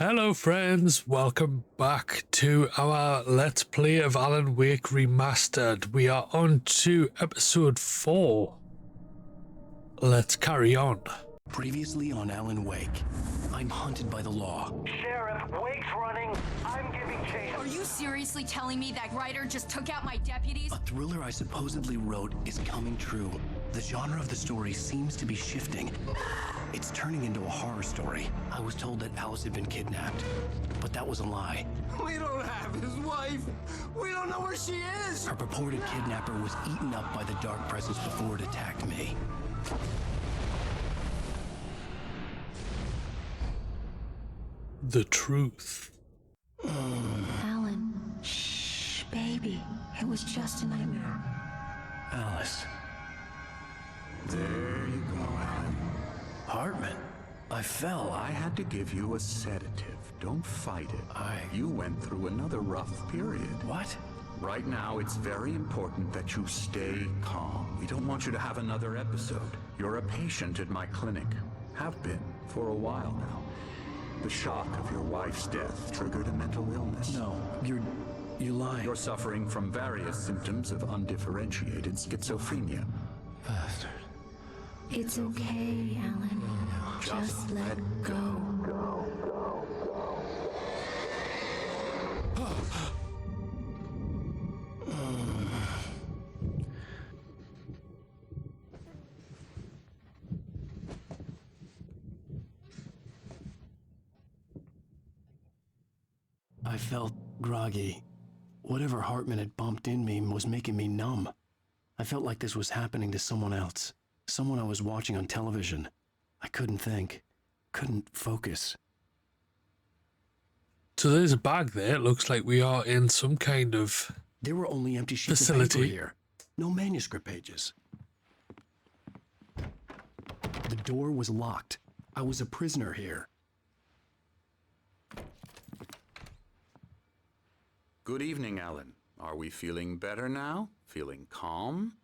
Hello friends, welcome back to our Let's Play of Alan Wake Remastered. We are on to episode 4. Let's carry on. Previously on Alan Wake, I'm hunted by the law. Sheriff, Wake's running. I'm giving chase. Are you seriously telling me that writer just took out my deputies? A thriller I supposedly wrote is coming true. The genre of the story seems to be shifting. It's turning into a horror story. I was told that Alice had been kidnapped, but that was a lie. We don't have his wife. We don't know where she is. Her purported kidnapper was eaten up by the dark presence before it attacked me. The truth. Alan, shh, baby. It was just a nightmare. Alice. There you go, Alan. Hartman. I fell. I had to give you a sedative. Don't fight it. You went through another rough period. What? Right now, it's very important that you stay calm. We don't want you to have another episode. You're a patient at my clinic. Have been for a while now. The shock of your wife's death triggered a mental illness. No, you lie. You're suffering from various symptoms of undifferentiated schizophrenia. Bastard. It's okay, Alan. Just let go. I felt groggy. Whatever Hartman had bumped in me was making me numb. I felt like this was happening to someone else. Someone I was watching on television. I couldn't think. Couldn't focus. So there's a bag there. It looks like we are in some kind of There were only empty sheets facility of paper here. No manuscript pages. The door was locked. I was a prisoner here. Good evening, Alan. Are we feeling better now? Feeling calm?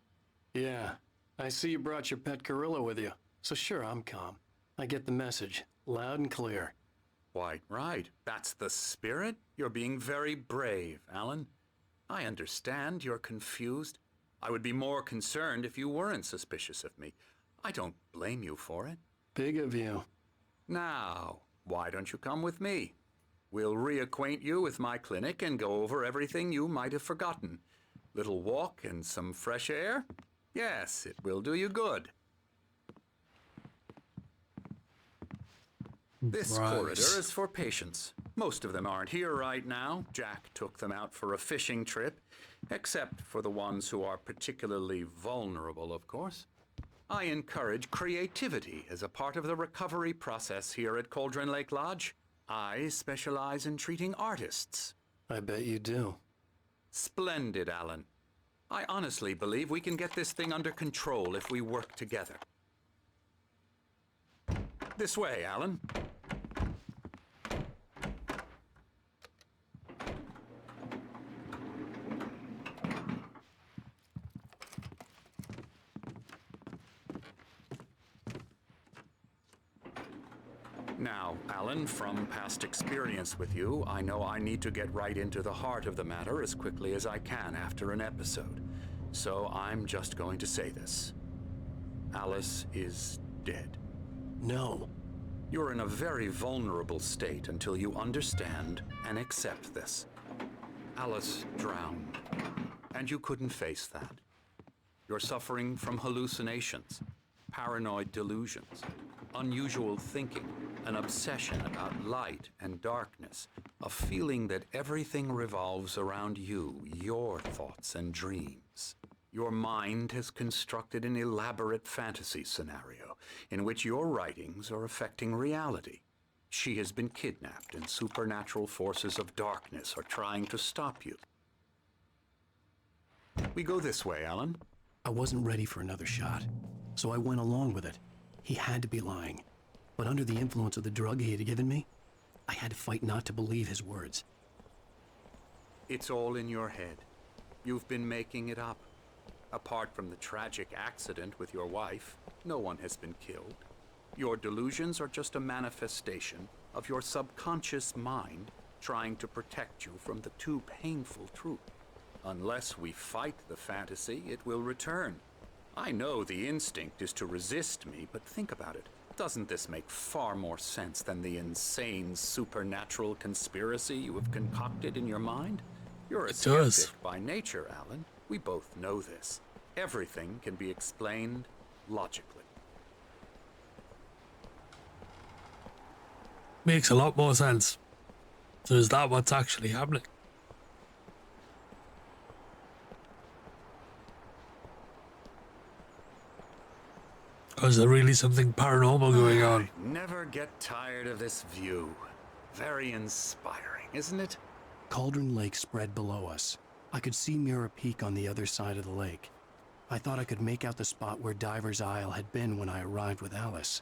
Yeah. I see you brought your pet gorilla with you. So sure, I'm calm. I get the message. Loud and clear. Quite right. That's the spirit. You're being very brave, Alan. I understand you're confused. I would be more concerned if you weren't suspicious of me. I don't blame you for it. Big of you. Now, why don't you come with me? We'll reacquaint you with my clinic and go over everything you might have forgotten. Little walk and some fresh air? Yes, it will do you good. This corridor is for patients. Most of them aren't here right now. Jack took them out for a fishing trip, except for the ones who are particularly vulnerable, of course. I encourage creativity as a part of the recovery process here at Cauldron Lake Lodge. I specialize in treating artists. I bet you do. Splendid, Alan. I honestly believe we can get this thing under control if we work together. This way, Alan. Now, Alan, from past experience with you, I know I need to get right into the heart of the matter as quickly as I can after an episode. So I'm just going to say this. Alice is dead. No. You're in a very vulnerable state until you understand and accept this. Alice drowned, and you couldn't face that. You're suffering from hallucinations, paranoid delusions, unusual thinking, an obsession about light and darkness, a feeling that everything revolves around you, your thoughts and dreams. Your mind has constructed an elaborate fantasy scenario in which your writings are affecting reality. She has been kidnapped and supernatural forces of darkness are trying to stop you. We go this way, Alan. I wasn't ready for another shot, so I went along with it. He had to be lying. But under the influence of the drug he had given me, I had to fight not to believe his words. It's all in your head. You've been making it up. Apart from the tragic accident with your wife, no one has been killed. Your delusions are just a manifestation of your subconscious mind trying to protect you from the too painful truth. Unless we fight the fantasy, it will return. I know the instinct is to resist me, but think about it. Doesn't this make far more sense than the insane supernatural conspiracy you have concocted in your mind? You're a skeptic by nature, Alan. We both know this. Everything can be explained logically. Makes a lot more sense. So is that what's actually happening? Or is there really something paranormal going on? Never get tired of this view. Very inspiring, isn't it? Cauldron Lake spread below us. I could see Mirror Peak on the other side of the lake. I thought I could make out the spot where Diver's Isle had been when I arrived with Alice.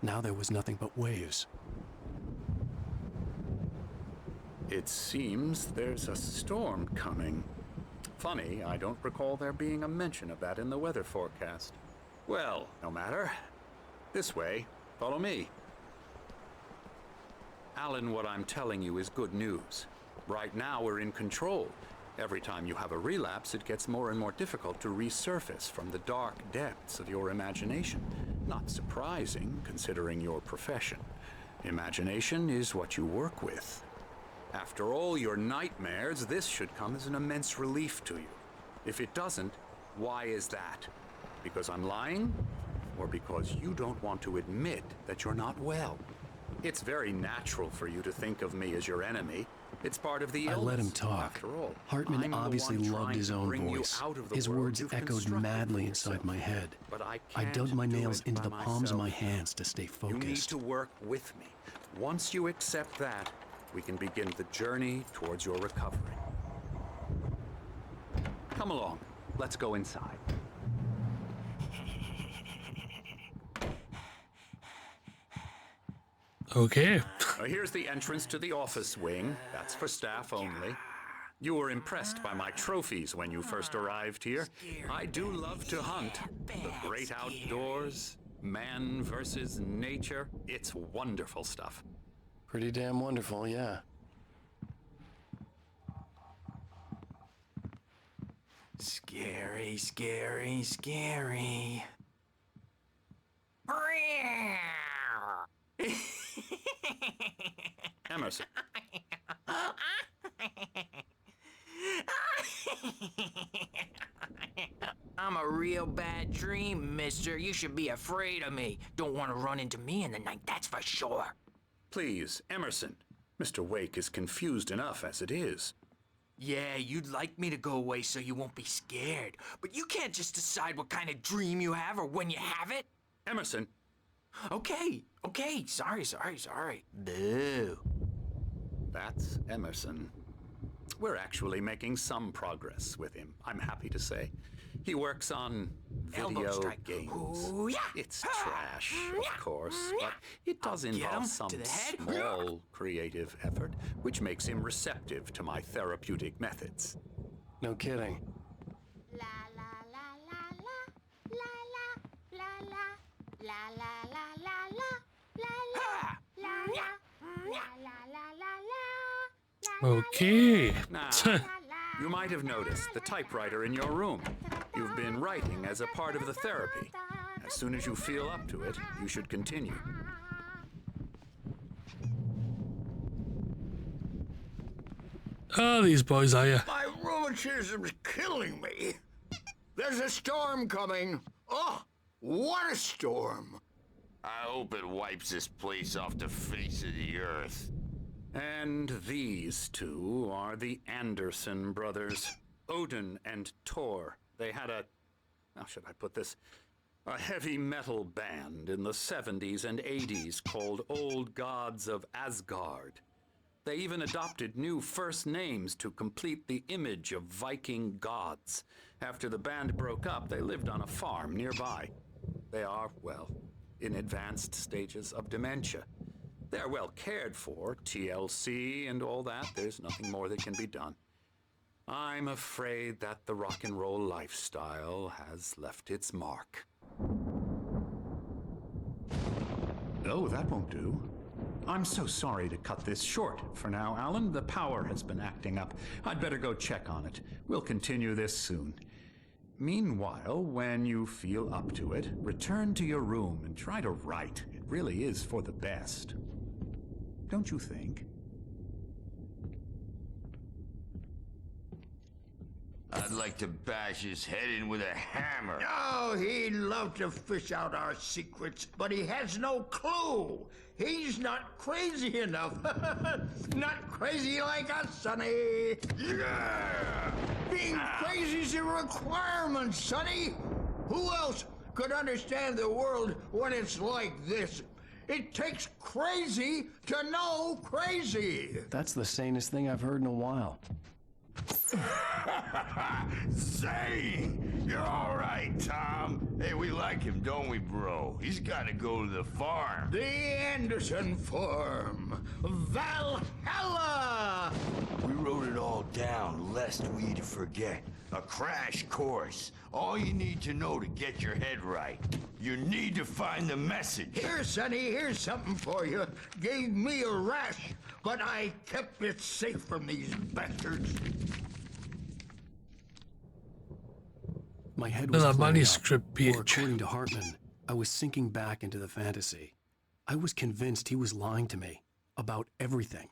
Now there was nothing but waves. It seems there's a storm coming. Funny, I don't recall there being a mention of that in the weather forecast. Well, no matter. This way. Follow me. Alan, what I'm telling you is good news. Right now we're in control. Every time you have a relapse, it gets more and more difficult to resurface from the dark depths of your imagination. Not surprising, considering your profession. Imagination is what you work with. After all your nightmares, this should come as an immense relief to you. If it doesn't, why is that? Because I'm lying? Or because you don't want to admit that you're not well? It's very natural for you to think of me as your enemy. It's part of the illness. I let him talk. After all, Hartman I'm obviously the one loved his trying to own bring you voice. out of the His world words you've echoed constructed madly for inside yourself. my head. But I I dug can't my do nails it into by the palms of my myself. hands to stay You need focused. to work with me. Once you accept that, we can begin the journey towards your recovery. Come along. Let's go inside. Okay. Here's the entrance to the office wing. That's for staff only. You were impressed by my trophies when you first arrived here. I do love to hunt. The great outdoors, man versus nature. It's wonderful stuff. Pretty damn wonderful, yeah. Scary, scary, scary. Emerson. I'm a real bad dream, mister. You should be afraid of me. Don't want to run into me in the night, that's for sure. Please, Emerson. Mr. Wake is confused enough as it is. Yeah, you'd like me to go away so you won't be scared. But you can't just decide what kind of dream you have or when you have it. Emerson. Okay. Sorry. Boo. That's Emerson. We're actually making some progress with him, I'm happy to say. He works on Elbow video strike. games. Ooh, yeah. It's trash, of course, but it does I'll get involve him some to the head. small creative effort, which makes him receptive to my therapeutic methods. No kidding. La la la la la la la la la la la la la la la la. Okay. Now, you might have noticed the typewriter in your room. You've been writing as a part of the therapy. As soon as you feel up to it, you should continue. Oh, these boys are you? My rheumatism's killing me. There's a storm coming. Oh, what a storm. I hope it wipes this place off the face of the earth. And these two are the Anderson brothers, Odin and Tor. They had how should I put this? A heavy metal band in the 70s and 80s called Old Gods of Asgard. They even adopted new first names to complete the image of Viking gods. After the band broke up, they lived on a farm nearby. They are, well, in advanced stages of dementia. They're well cared for, TLC and all that. There's nothing more that can be done. I'm afraid that the rock and roll lifestyle has left its mark. No, that won't do. I'm so sorry to cut this short for now, Alan. The power has been acting up. I'd better go check on it. We'll continue this soon. Meanwhile, when you feel up to it, return to your room and try to write. It really is for the best. Don't you think? I'd like to bash his head in with a hammer. Oh, he'd love to fish out our secrets, but he has no clue. He's not crazy enough. Not crazy like us, Sonny. Yeah! Being crazy's a requirement, Sonny. Who else could understand the world when it's like this? It takes crazy to know crazy. That's the sanest thing I've heard in a while. Zane! You're all right, Tom. Hey, we like him, don't we, bro? He's got to go to the farm. The Anderson farm. Valhalla! We wrote it all down, lest we forget. A crash course. All you need to know to get your head right. You need to find the message. Here, Sonny, here's something for you. Gave me a rash, but I kept it safe from these bastards. My head was The clearing manuscript up, page. or according to Hartman, I was sinking back into the fantasy. I was convinced he was lying to me about everything.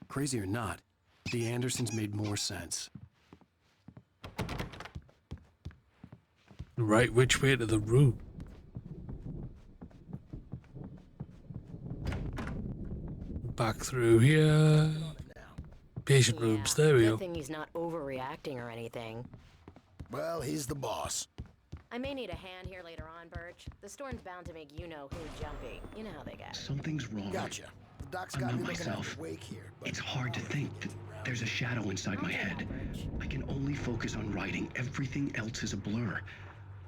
Crazy or not, the Andersons made more sense. Right, which way to the room? Back through here. Patient rooms, there we Good go. thing he's not overreacting or anything. Well, he's the boss. I may need a hand here later on, Birch. The storm's bound to make you-know-who jumpy. You know how they get. Something's wrong. Gotcha. The doc's I got know me looking at myself. the wake here. But It's hard to think. There's a shadow inside my head. I can only focus on writing. Everything else is a blur.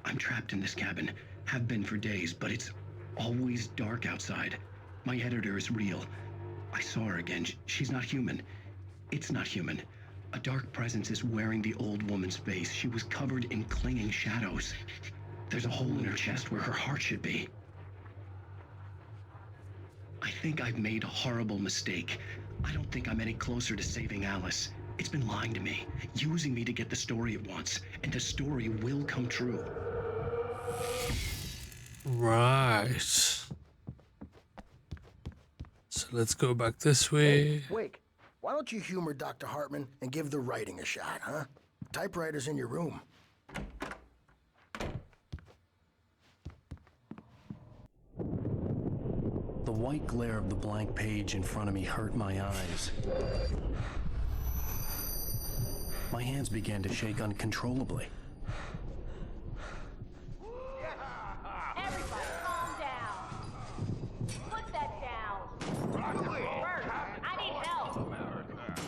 I'm trapped in this cabin. Have been for days, but it's always dark outside. My editor is real. I saw her again. She's not human. It's not human. A dark presence is wearing the old woman's face. She was covered in clinging shadows. There's a hole in her chest where her heart should be. I think I've made a horrible mistake. I don't think I'm any closer to saving Alice. It's been lying to me, using me to get the story it wants, and the story will come true. Right. So let's go back this way. Hey, Wake, why don't you humor Dr. Hartman and give the writing a shot, huh? Typewriter's in your room. The white glare of the blank page in front of me hurt my eyes. My hands began to shake uncontrollably. Everybody, calm down. Put that down. Bert, I need help.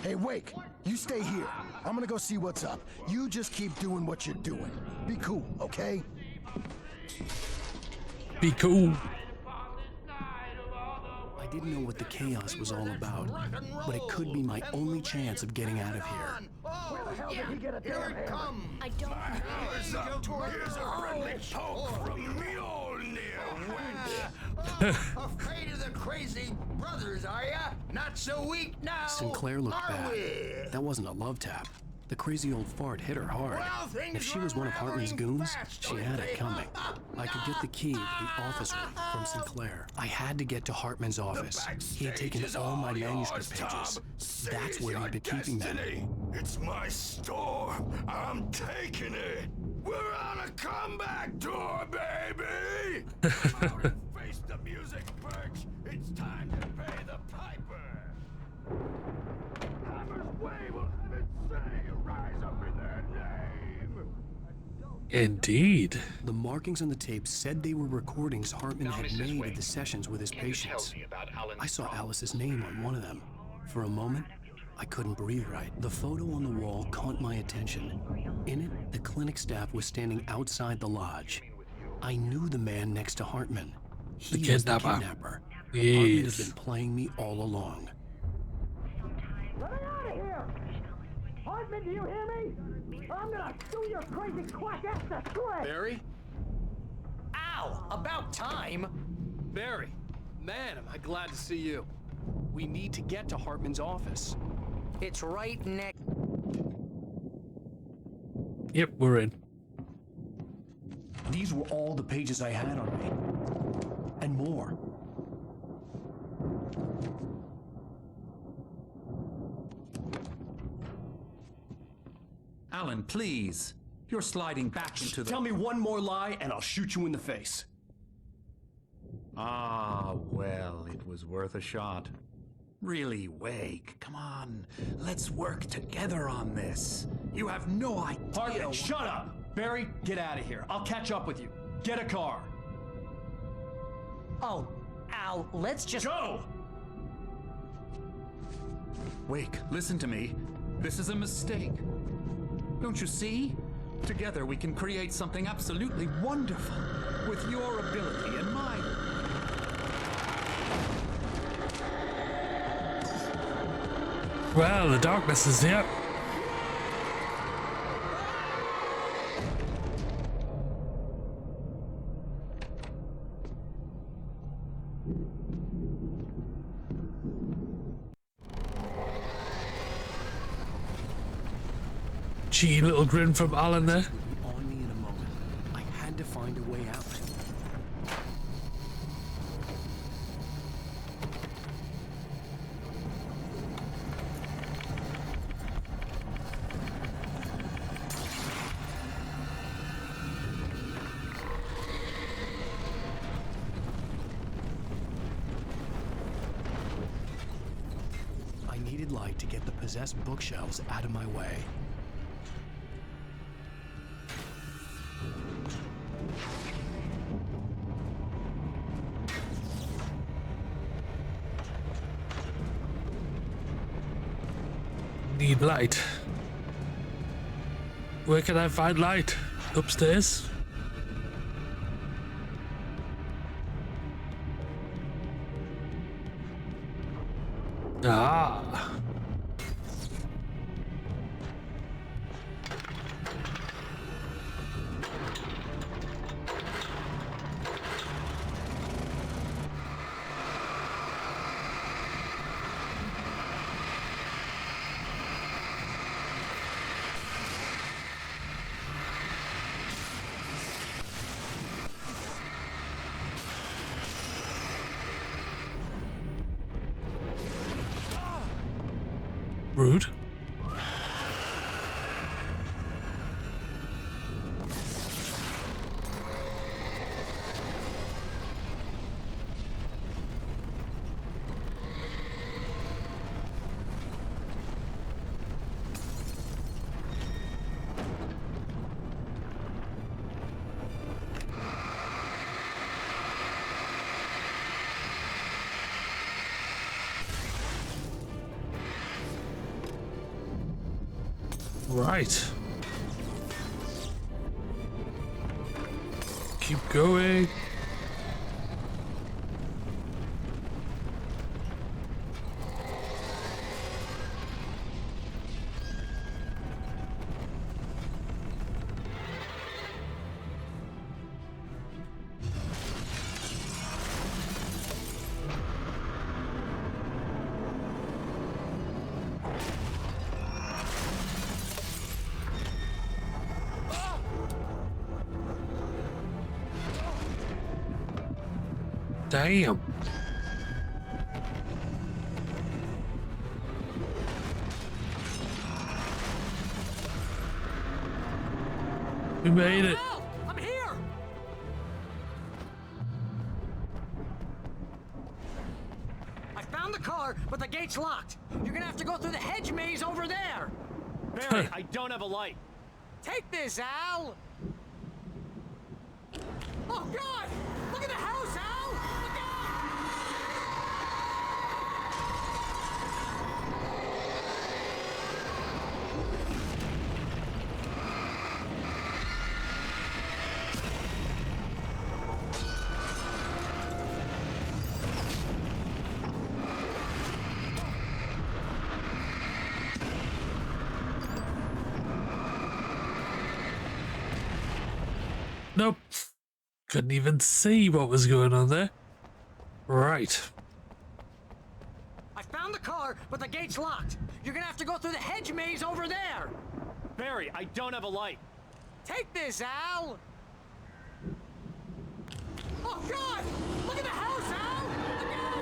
Hey, Wake, you stay here. I'm gonna go see what's up. You just keep doing what you're doing. Be cool, okay? Be cool. I didn't know what the chaos was all about, but it could be my only chance of getting out of here. Where the hell did he get a damn hammer? I don't know. Here's a friendly poke from Mjolnir. Afraid of the crazy brothers, are ya? Not so weak now, Sinclair looked are bad. we? That wasn't a love tap. The crazy old fart hit her hard. Well, things If she were was one of Hartman's unraveling goons, fast, she don't had they? it coming. I could get the key to the office room from Sinclair. I had to get to Hartman's office. He had taken all my manuscript pages. That's where he'd been keeping them. It's my storm. I'm taking it. We're on a comeback tour, baby. Come out and face the music, Birch. It's time to pay the piper. Hammer's way will have its say. Rise up in their name. Indeed. The markings on the tape said they were recordings Hartman had made of the sessions with his patients. I saw Alice's name on one of them. For a moment, I couldn't breathe right. The photo on the wall caught my attention. In it, the clinic staff was standing outside the lodge. I knew the man next to Hartman. He was the kidnapper. Hartman had been playing me all along. Let me out of here! Hartman, do you hear me? I'm gonna sue your crazy quack ass to slit! Barry? Ow! About time! Barry! Man, am I glad to see you. We need to get to Hartman's office. It's right next. Yep, we're in. These were all the pages I had on me. And more. Alan, please. You're sliding back into the... Tell me one more lie and I'll shoot you in the face. Ah, well, it was worth a shot. Really, Wake, come on. Let's work together on this. You have no idea... Hartman, shut up! Barry, get out of here. I'll catch up with you. Get a car. Oh, Al, let's just... Go! Wake, listen to me. This is a mistake. Don't you see? Together we can create something absolutely wonderful. With your ability and mine. Well, the darkness is here. Cheeky little grin from Alan there. On me in a moment. I had to find a way out. I needed light to get the possessed bookshelves out of my way. Need light. Where can I find light? Upstairs? Ah. Rude. Right. Keep going. Damn. We made it. I'm here. I found the car, but the gate's locked. You're gonna have to go through the hedge maze over there. Barry, I don't have a light. Take this, Al. Oh God! Look at the house, Al. Look out! Nope. Couldn't even see what was going on there. Right. the car, but the gate's locked. You're gonna have to go through the hedge maze over there. Barry, I don't have a light. Take this, Al. Oh, God! Look at the house, Al! Look out!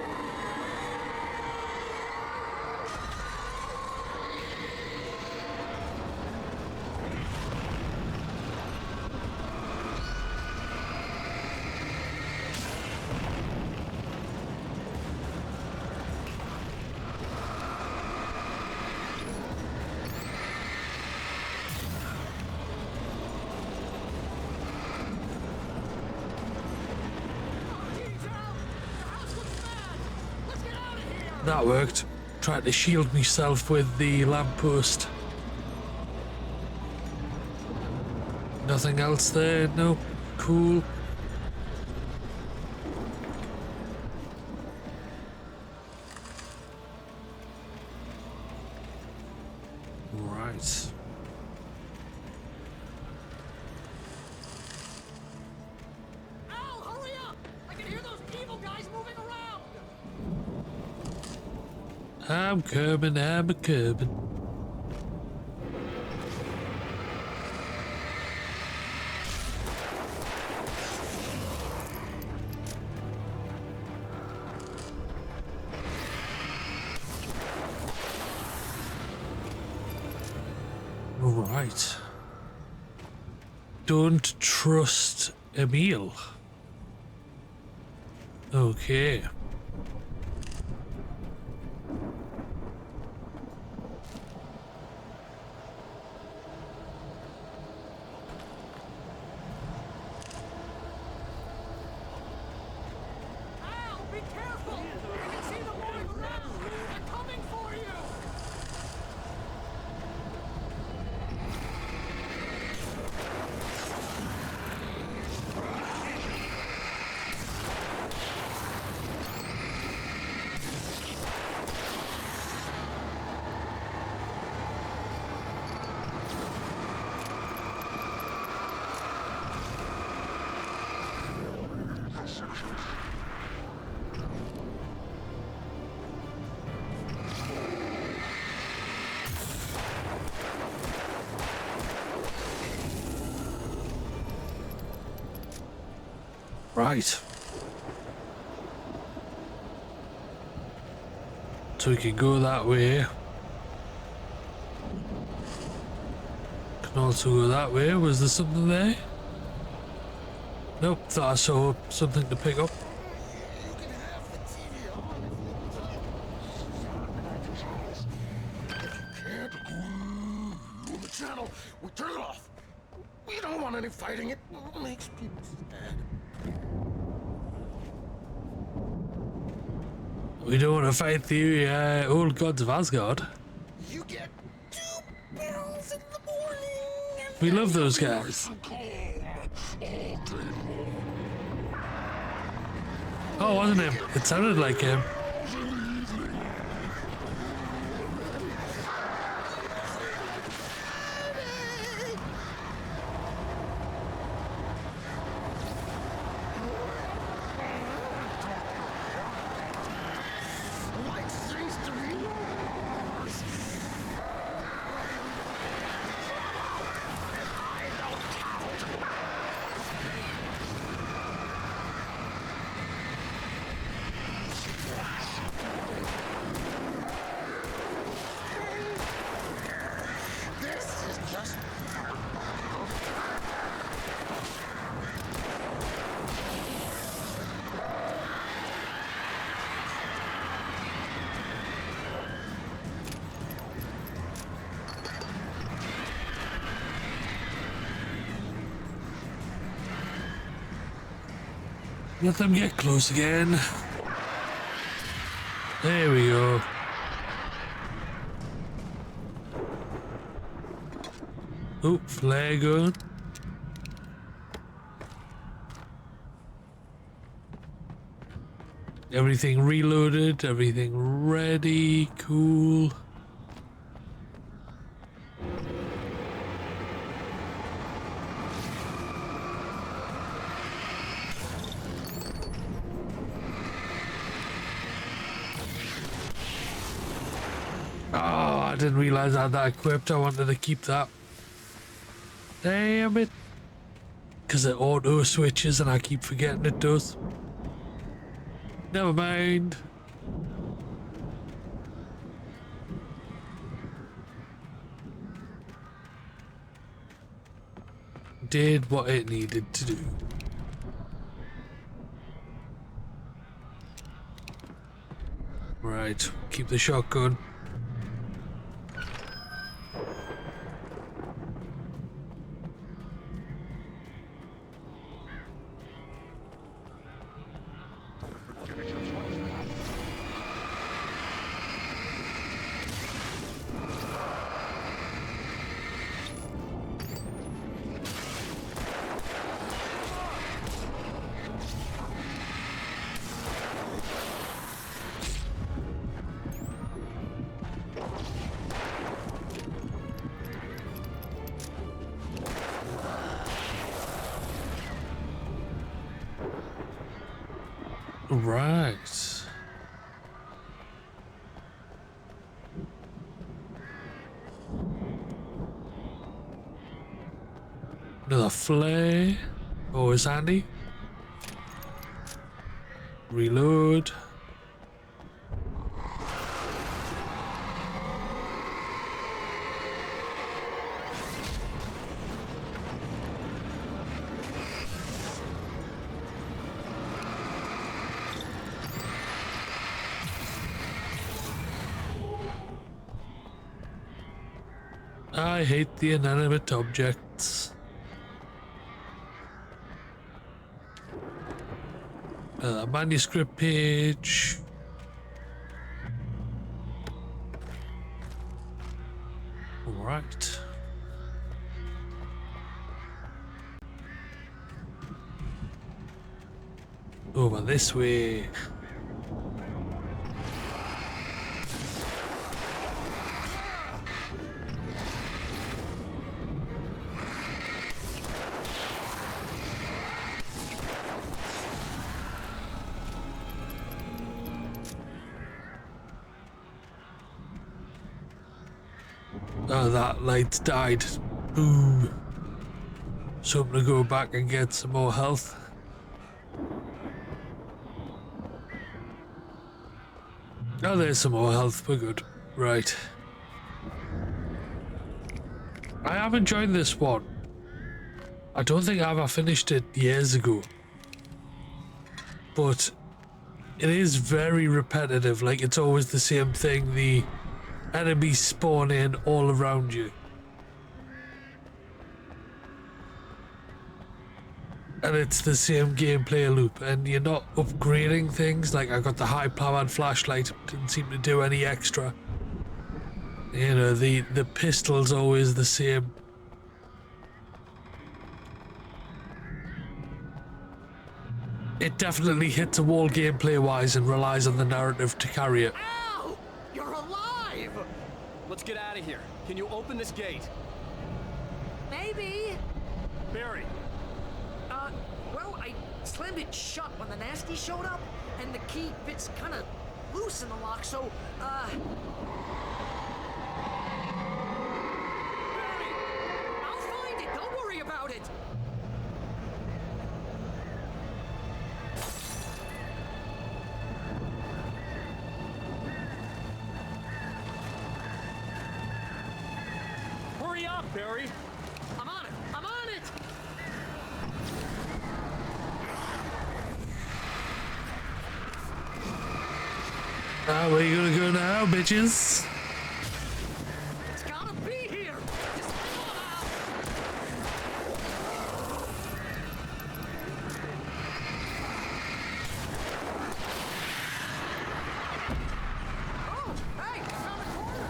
That worked. Tried to shield myself with the lamppost. Nothing else there? Nope. Cool. Right. Al, hurry up! I can hear those evil guys moving around! I'm coming, I'm coming. Right. Don't trust Emil. Okay. Al, be careful! I can see them moving around! They're coming for you! Right. So we can go that way. Can also go that way. Was there something there? Nope, thought I saw something to pick up. The channel, we turn it off. We don't want any fighting. It makes people sad. We don't want to fight the old gods of Asgard. You get 2 pills in the morning. We love those guys. Oh, wasn't him? It sounded like him. Let them get close again. There we go. Oh, flare gun. Everything reloaded, everything ready, cool. Oh, I didn't realize I had that equipped. I wanted to keep that. Damn it. Because it auto switches and I keep forgetting it does. Never mind. Did what it needed to do. Right, keep the shotgun. Right. Another flare. Always handy. Reload. I hate the inanimate objects. A manuscript page. All right. Over this way. Oh, that light's died. Boo. So I'm gonna go back and get some more health. Oh, there's some more health. We're good. Right. I have enjoyed this one. I don't think I ever finished it years ago. But it is very repetitive. Like, it's always the same thing. The enemies spawn in all around you. And it's the same gameplay loop, and you're not upgrading things. Like, I got the high-powered flashlight, didn't seem to do any extra. You know, the pistol's always the same. It definitely hits a wall gameplay-wise and relies on the narrative to carry it. Ow! You're alive! Let's get out of here. Can you open this gate? Maybe. Barry. Well, I slammed it shut when the nasty showed up, and the key fits kind of loose in the lock, so, Barry! I'll find it. Don't worry about it. Hurry up, Barry! I'm on it. I'm on it. Where you gonna go now, bitches? It's gotta be here. Just come on out. Oh, hey, I found a corner.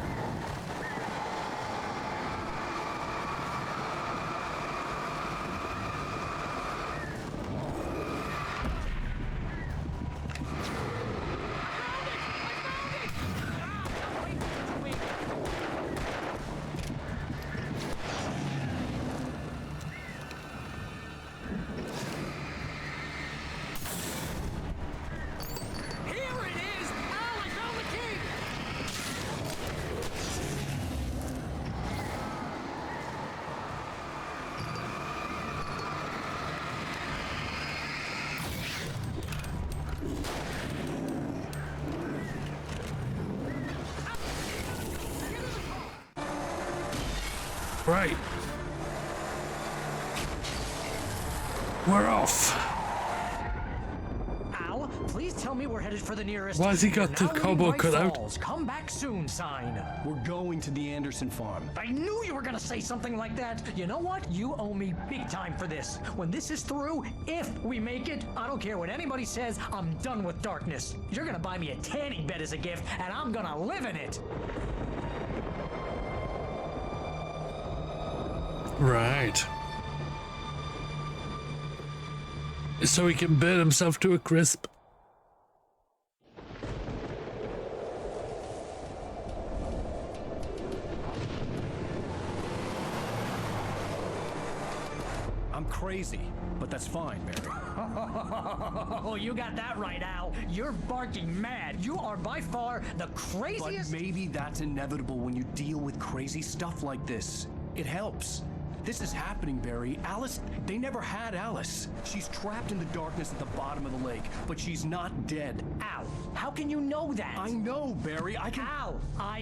Right. We're off. Al, please tell me we're headed for the nearest. Why has he got the Now cowboy Levi cut out? Falls. Come back soon sign. We're going to the Anderson farm. I knew you were gonna say something like that. You know what? You owe me big time for this. When this is through, if we make it, I don't care what anybody says, I'm done with darkness. You're gonna buy me a tanning bed as a gift, and I'm gonna live in it. Right. So he can burn himself to a crisp. I'm crazy, but that's fine, Barry. Oh, you got that right, Al. You're barking mad. You are by far the But craziest. maybe that's inevitable when you deal with crazy stuff like this. It helps. This is happening, Barry. Alice, they never had Alice. She's trapped in the darkness at the bottom of the lake, but she's not dead. Al, how can you know that? I know, Barry. I can... Al,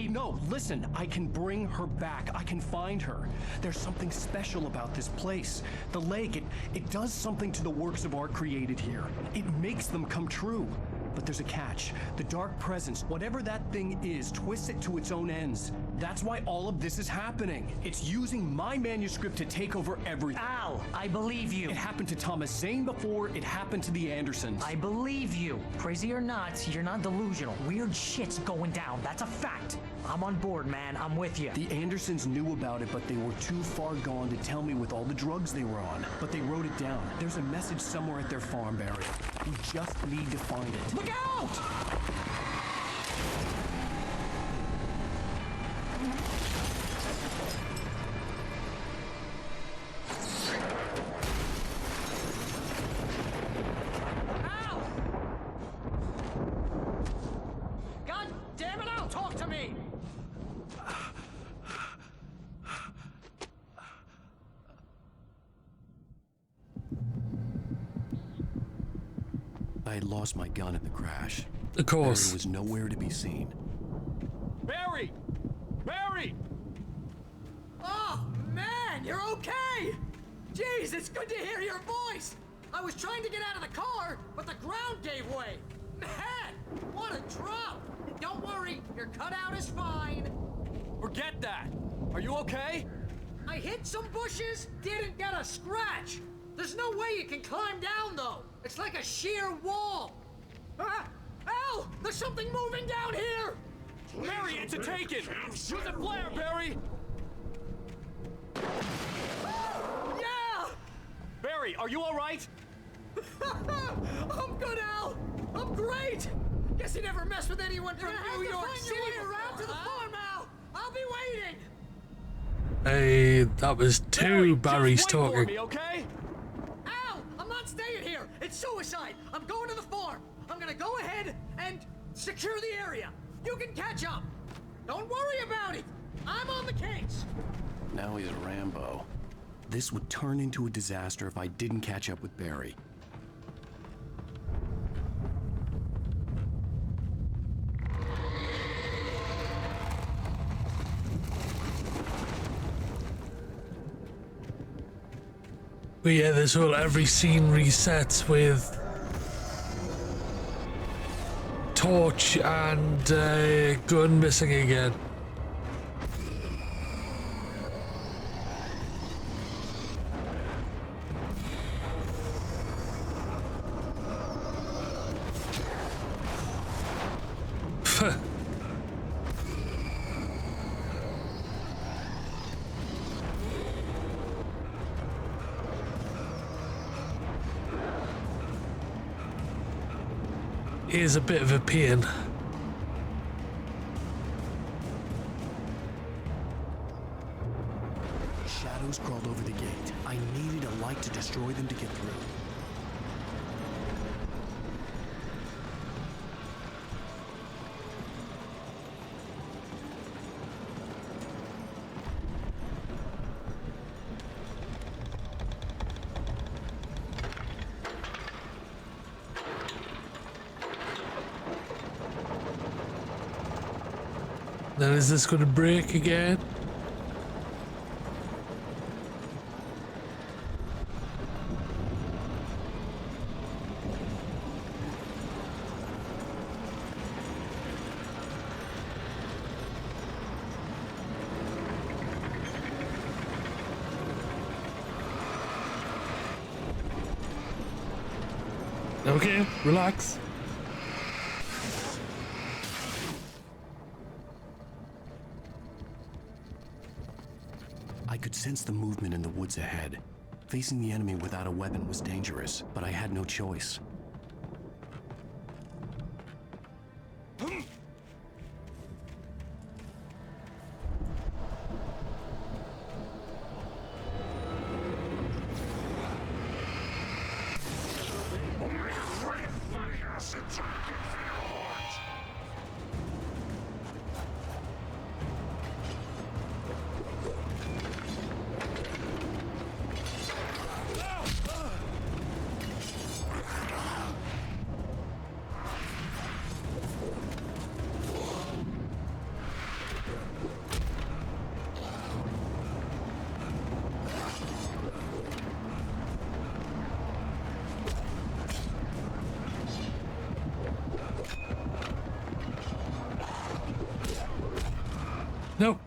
No, listen. I can bring her back. I can find her. There's something special about this place. The lake, it does something to the works of art created here. It makes them come true. But there's a catch. The dark presence, whatever that thing is, twists it to its own ends. That's why all of this is happening. It's using my manuscript to take over everything. Al, I believe you. It happened to Thomas Zane before. It happened to the Andersons. I believe you. Crazy or not, you're not delusional. Weird shit's going down. That's a fact. I'm on board, man. I'm with you. The Andersons knew about it, but they were too far gone to tell me with all the drugs they were on. But they wrote it down. There's a message somewhere at their farm, Barry. We just need to find it. Look out! Al! God damn it, Al! Talk to me! I had lost my gun in the crash. Of course. Barry was nowhere to be seen. Barry! Barry! Oh, man, you're okay! Jeez, it's good to hear your voice! I was trying to get out of the car, but the ground gave way! Man, what a drop! Don't worry, your cutout is fine. Forget that! Are you okay? I hit some bushes, didn't get a scratch! There's no way you can climb down, though! It's like a sheer wall! Ah! Al! There's something moving down here! Barry, it's a taken! Use a flare, Barry! Yeah! Barry, are you alright? I'm good, Al! I'm great! Guess you never mess with anyone from New York City around to the farm, Al! I'll be waiting! Hey, that was two Barrys Just wait for talking. me, okay? Al! I'm not staying here! It's suicide! I'm going to the farm! I'm gonna go ahead and secure the area! You can catch up! Don't worry about it! I'm on the case! Now he's Rambo. This would turn into a disaster if I didn't catch up with Barry. But yeah, this whole every scene resets with torch and gun missing again. Is a bit of a pain. Shadows crawled over the gate. I needed a light to destroy them to get through. Then is this going to break again? Okay, relax. I could sense the movement in the woods ahead. Facing the enemy without a weapon was dangerous, but I had no choice. No.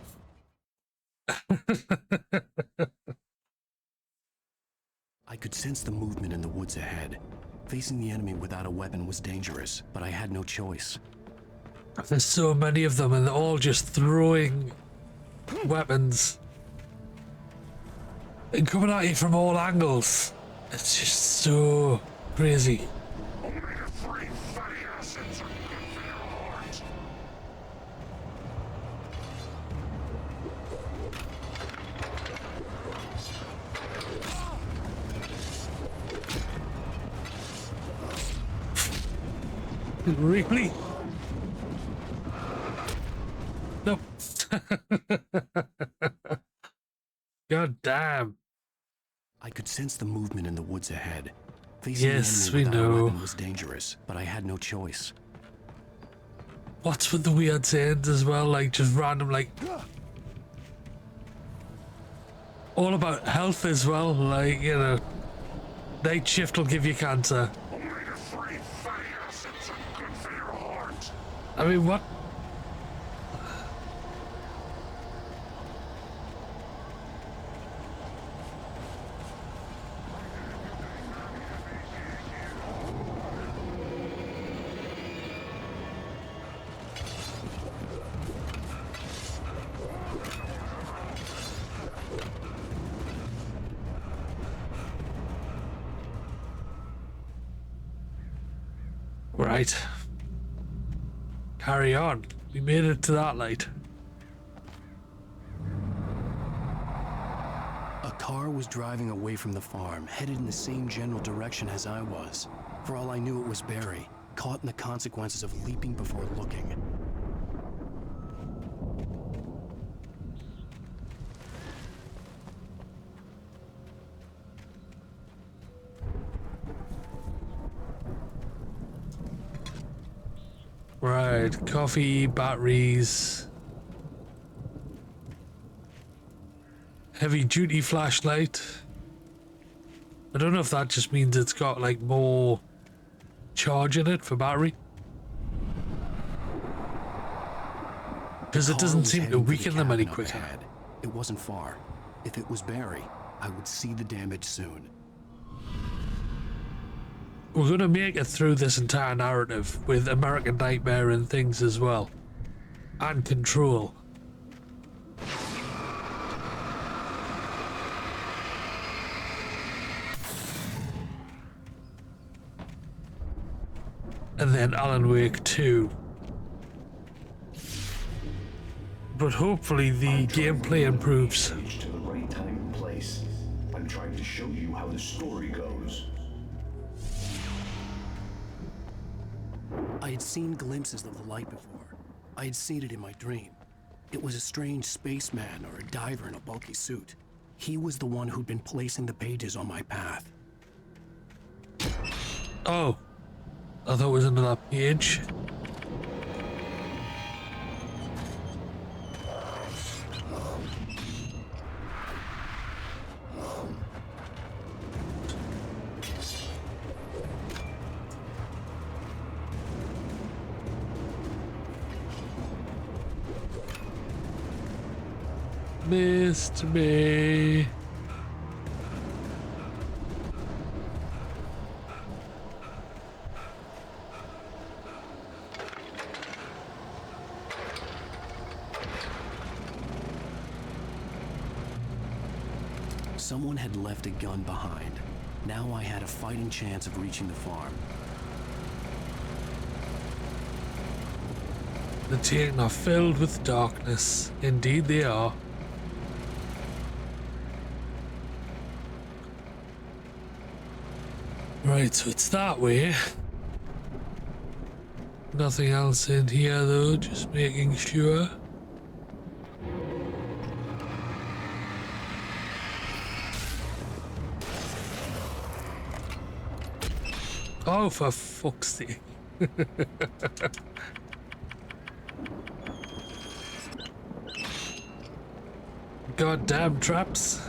I could sense the movement in the woods ahead. Facing the enemy without a weapon was dangerous, but I had no choice. There's so many of them, and they're all just throwing weapons and coming at you from all angles. It's just so crazy. Really? No. God damn. I could sense the movement in the woods ahead. Facing Yes, the we enemy without a know. weapon was dangerous, but I had no choice. What's with the weird sayings as well? Like just random, like all about health as well. Like, you know, night shift will give you cancer. I mean, what? Right. Carry on. We made it to that light. A car was driving away from the farm, headed in the same general direction as I was. For all I knew, it was Barry, caught in the consequences of leaping before looking. Right, coffee, batteries, heavy duty flashlight. I don't know if that just means it's got like more charge in it for battery, because it doesn't seem to weaken them any quicker. It wasn't far. If it was Barry, I would see the damage soon. We're gonna make it through this entire narrative with American Nightmare and things as well, and Control. And then Alan Wake 2. But hopefully the gameplay improves. To the right time and place. I'm trying to show you how the story goes. I had seen glimpses of the light before. I had seen it in my dream. It was a strange spaceman or a diver in a bulky suit. He was the one who'd been placing the pages on my path. Oh, I thought it was another page. Missed me. Someone had left a gun behind. Now I had a fighting chance of reaching the farm. The Tiang are filled with darkness. Indeed they are. Right, so it's that way. Nothing else in here though, just making sure. Oh, for fuck's sake. Goddamn traps.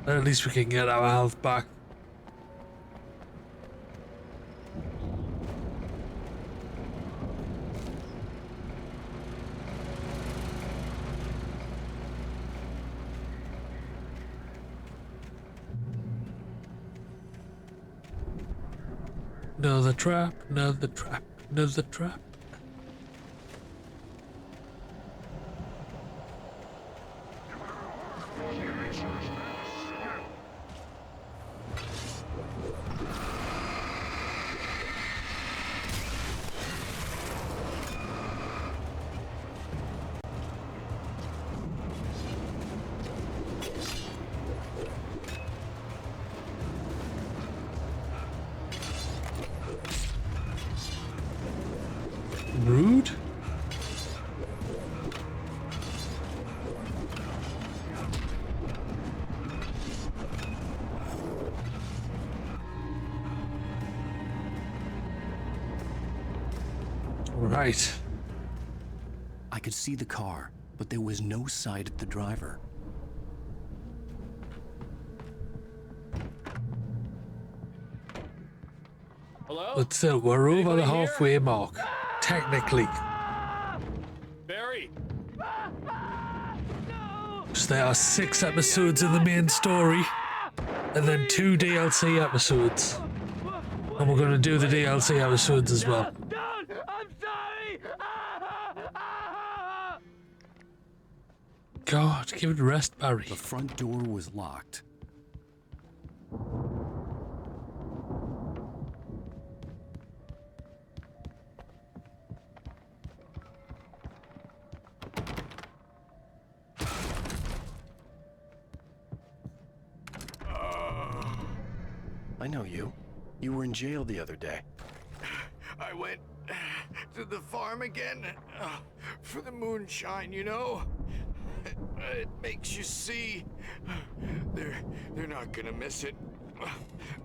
But at least we can get our health back. Another trap, another trap, another trap. Rude? Right. I could see the car, but there was no sight of the driver. Hello? But still, we're over Anybody the here? halfway mark. Technically. Barry! So there are 6 episodes in the main story, and then 2 DLC episodes. And we're going to do the DLC episodes as well. God, give it a rest, Barry. The front door was locked. I know you. You were in jail the other day. I went to the farm again for the moonshine, you know? It makes you see. They're not gonna miss it.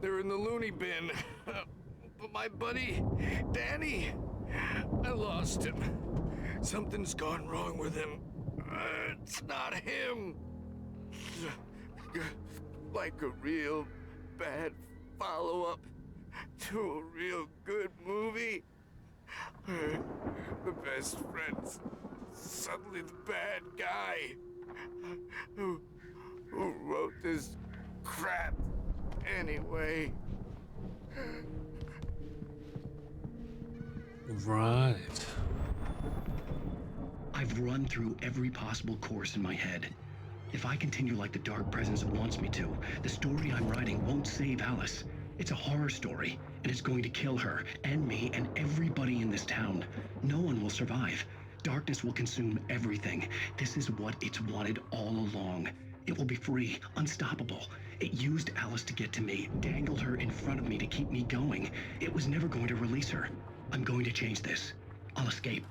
They're in the loony bin. But my buddy, Danny, I lost him. Something's gone wrong with him. It's not him. Like a real bad follow-up to a real good movie. The best friend's suddenly the bad guy. Who wrote this crap anyway? Right. I've run through every possible course in my head. If I continue like the Dark Presence wants me to, the story I'm writing won't save Alice. It's a horror story, and it's going to kill her, and me, and everybody in this town. No one will survive. Darkness will consume everything. This is what it's wanted all along. It will be free, unstoppable. It used Alice to get to me, dangled her in front of me to keep me going. It was never going to release her. I'm going to change this. I'll escape.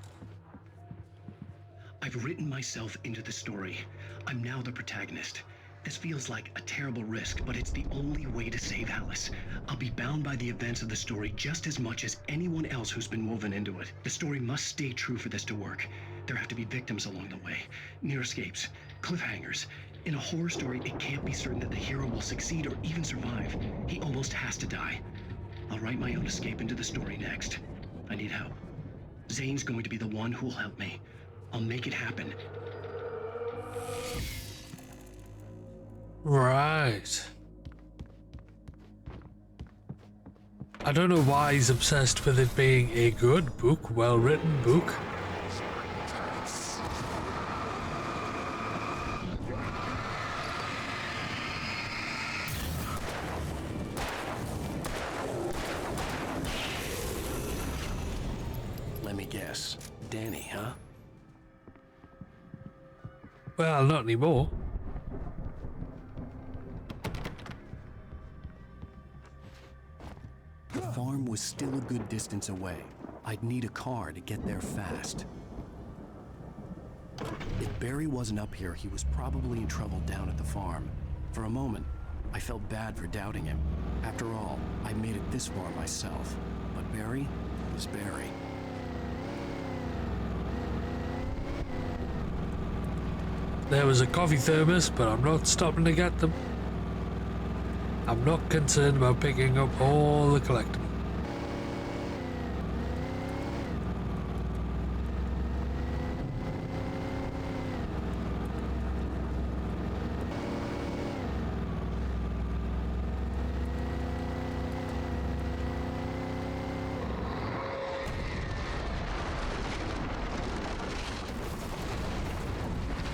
I've written myself into the story. I'm now the protagonist. This feels like a terrible risk, but it's the only way to save Alice. I'll be bound by the events of the story just as much as anyone else who's been woven into it. The story must stay true for this to work. There have to be victims along the way, near escapes, cliffhangers. In a horror story, it can't be certain that the hero will succeed or even survive. He almost has to die. I'll write my own escape into the story next. I need help. Zane's going to be the one who'll help me. I'll make it happen. Right. I don't know why he's obsessed with it being a good book, well-written book. me guess. Danny, huh? Well, not anymore. The farm was still a good distance away. I'd need a car to get there fast. If Barry wasn't up here, he was probably in trouble down at the farm. For a moment, I felt bad for doubting him. After all, I made it this far myself. But Barry was Barry. There was a coffee thermos, but I'm not stopping to get them. I'm not concerned about picking up all the collectibles.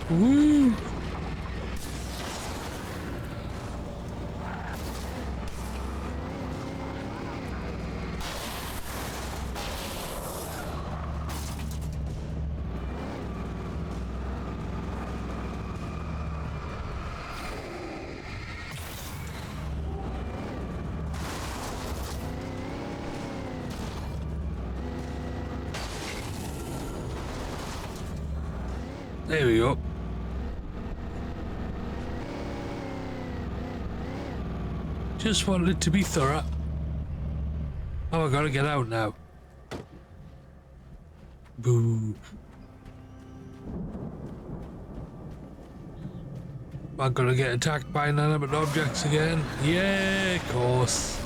Woo! There we go. Just wanted to be thorough. Oh, I gotta get out now. Boo. Am I gonna get attacked by inanimate objects again? Yeah, of course.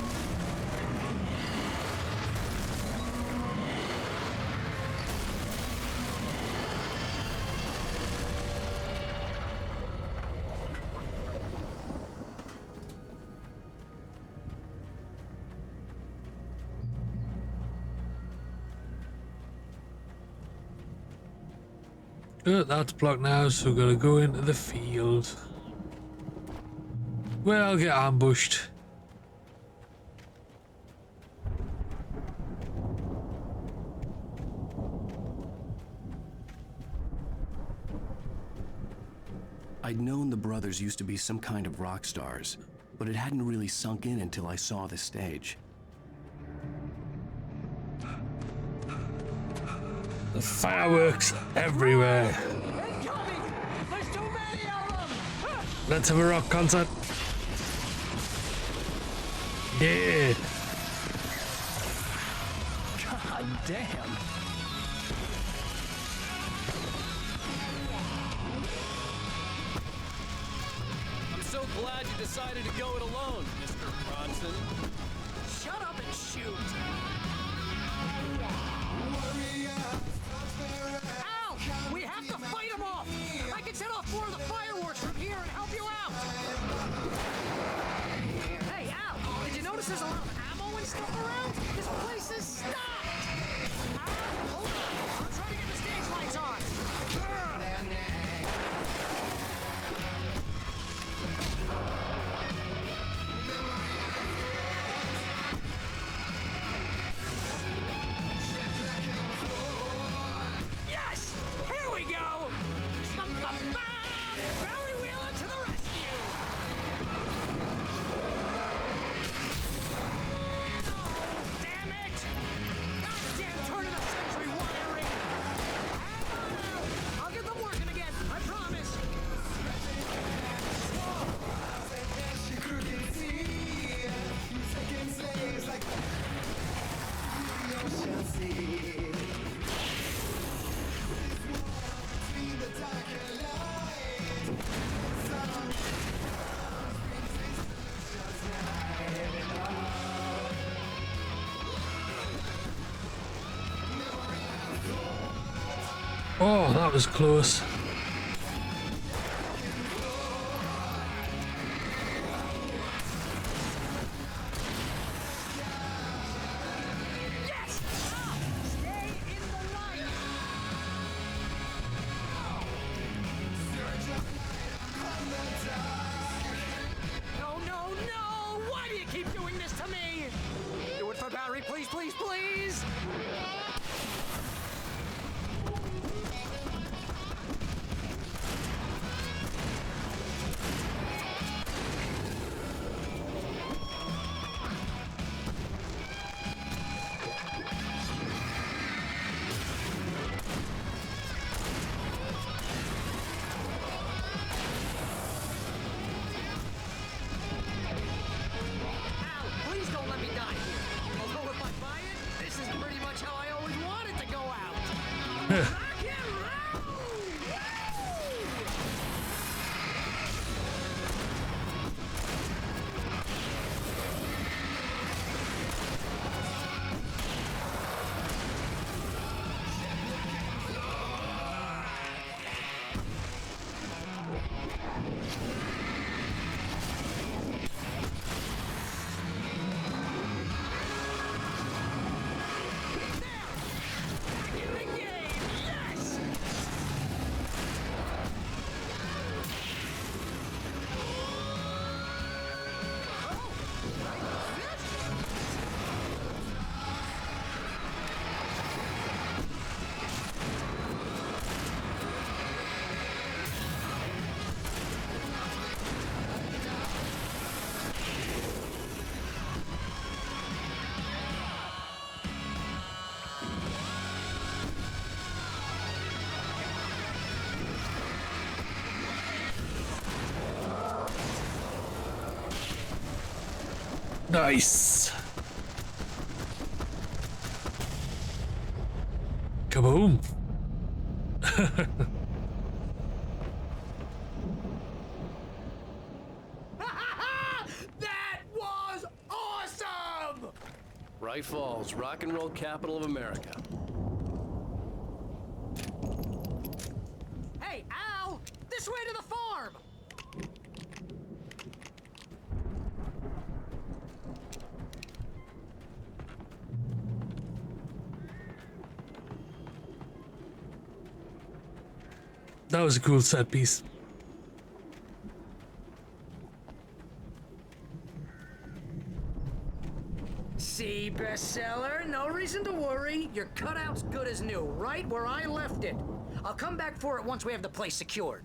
That's blocked now, so we're gonna go into the field where I'll get ambushed. I'd known the brothers used to be some kind of rock stars, but it hadn't really sunk in until I saw the stage. The fireworks everywhere. There's too many of them! Let's have a rock concert. Yeah. God damn. I'm so glad you decided to go it alone, Mr. Bronson. Shut up and shoot! Al! We have to fight them off! I can set off more of the fireworks from here and help you out! Hey, Al! Did you notice there's a lot of ammo and stuff around? This place is stocked! Al, hold on! I'm trying to get the stage lights on! Yes! Here we go! Barry Wheeler to the rescue! Oh, damn it! Goddamn turn of the century wiring! I'll get them working again, I promise! Oh, that was close. Yes! Now, stay in the light! No, no, no! Why do you keep doing this to me? Do it for Barry, please, please, please! Nice. Kaboom. That was awesome! Wright Falls, rock and roll capital of America. Hey, Al! This way to the farm! That was a cool set piece. See, bestseller? No reason to worry. Your cutout's good as new, right where I left it. I'll come back for it once we have the place secured.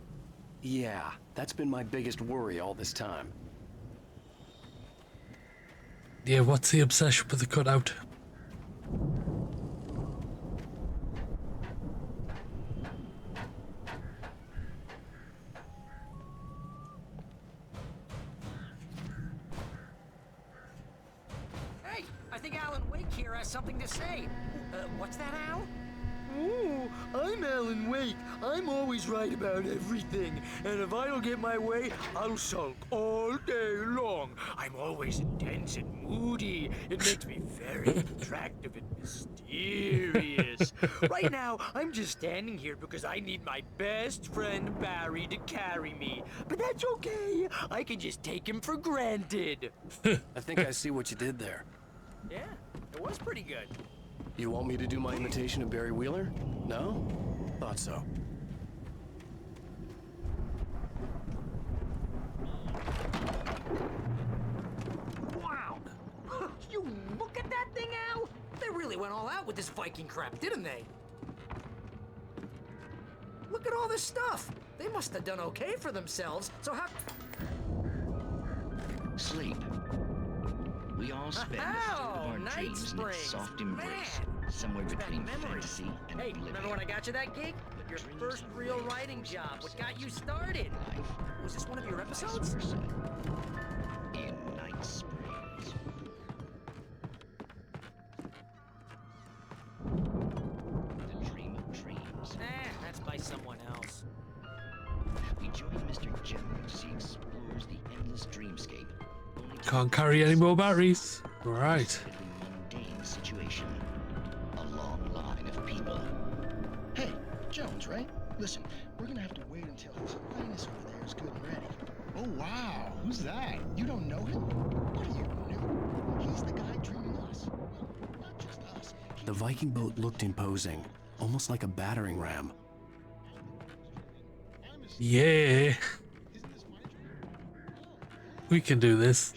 Yeah, that's been my biggest worry all this time. Yeah, what's the obsession with the cutout? Hey, I think Alan Wake here has something to say. What's that, Al? Ooh, I'm Alan Wake. I'm always right about everything. And if I don't get my way, I'll sulk all day long. I'm always intense and moody. It makes me very attractive and mysterious. Right now, I'm just standing here because I need my best friend Barry to carry me. But that's okay. I can just take him for granted. I think I see what you did there. Yeah, it was pretty good. You want me to do my imitation of Barry Wheeler? No? Thought so. Wow! You look at that thing, Al! They really went all out with this Viking crap, didn't they? Look at all this stuff! They must have done okay for themselves, so how... Sleep. We all spend the third of our Night dreams in its Springs. soft embrace, Man. somewhere between Memories. fantasy and Hey, oblivion. remember when I got you that gig? Your first real writing job. What got you started? Was this one of your episodes? In Night Springs. The dream of dreams. That's by someone else. We join Mr. Jones as he explores the endless dreamscape. Can't carry any more batteries. Right. Mundane situation. A long line of people. Hey, Jones, right? Listen, we're gonna have to wait until his highness over there is good and ready. Oh, wow. Who's that? You don't know him? What are you, new? He's the guy dreaming us. Well, not just us. The Viking boat looked imposing, almost like a battering ram. Yeah. We can do this.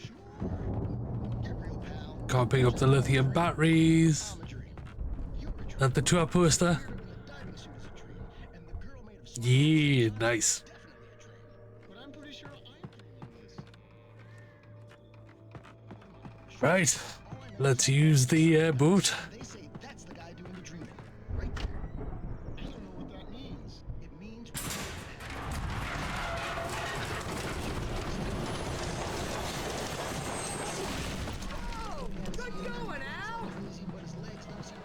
Can't pick up the lithium batteries. That the tour poster. Yeah, nice. Right, let's use the boat. They say that's the guy doing the dreaming. Right there. I don't know what that means. It means... Oh, good going, Al! Easy, but his legs don't seem...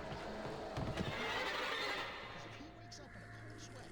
If he wakes up in a cold sweat...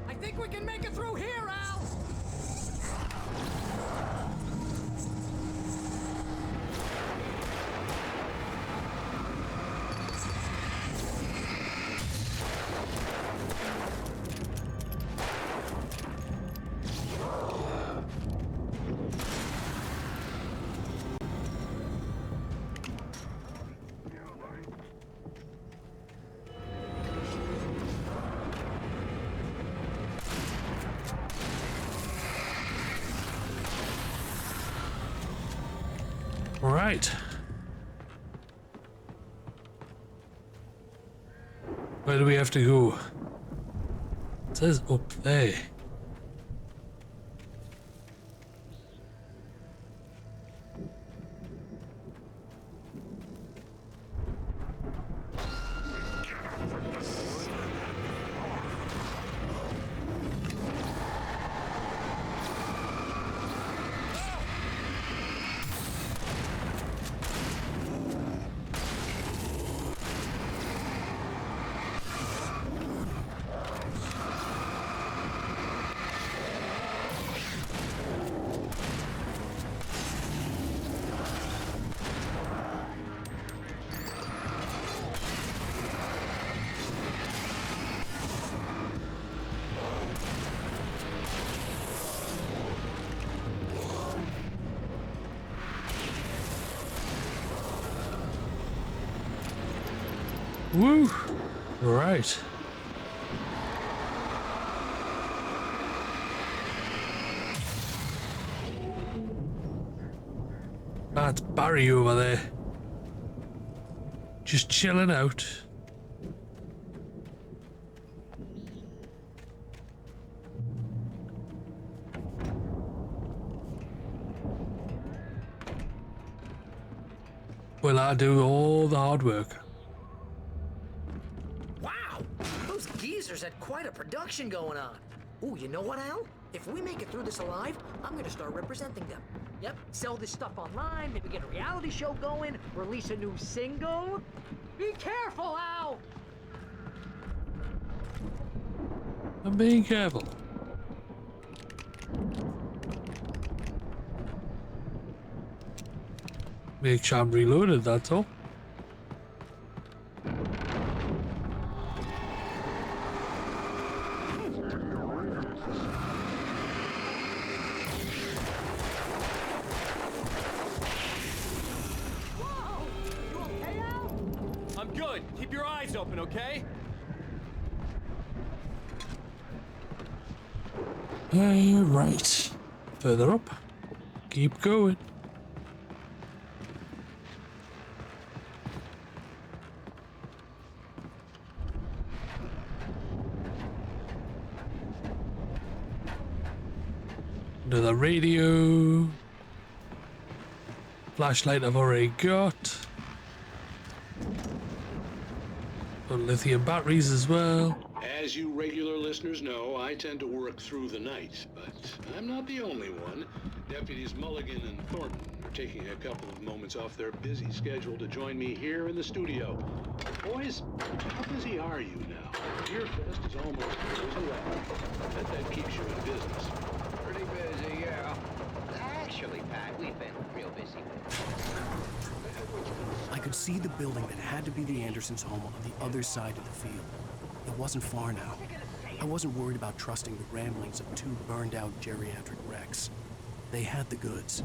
I think we can make it through here, Al! Right. Where do we have to go? It says up there. Woo! Right. That's Barry over there. Just chilling out. Well, I do all the hard work. Wow, those geezers had quite a production going on. Ooh, you know what, Al? If we make it through this alive, I'm gonna start representing them. Yep, sell this stuff online, maybe get a reality show going, release a new single. Be careful, Al! I'm being careful. Make sure I'm reloaded, that's all. I'm good. Keep your eyes open, okay? Right. Further up. Keep going. Another radio. Flashlight I've already got. Got lithium batteries as well. As you regular listeners know, I tend to work through the night, but I'm not the only one. Deputies Mulligan and Thornton are taking a couple of moments off their busy schedule to join me here in the studio. Boys, how busy are you now? Your fest is almost closed. I bet that keeps you in business. Pretty busy, yeah. Actually, Pat, we've been real busy. I could see the building that had to be the Andersons' home on the other side of the field. It wasn't far now. I wasn't worried about trusting the ramblings of two burned-out geriatric wrecks. They had the goods.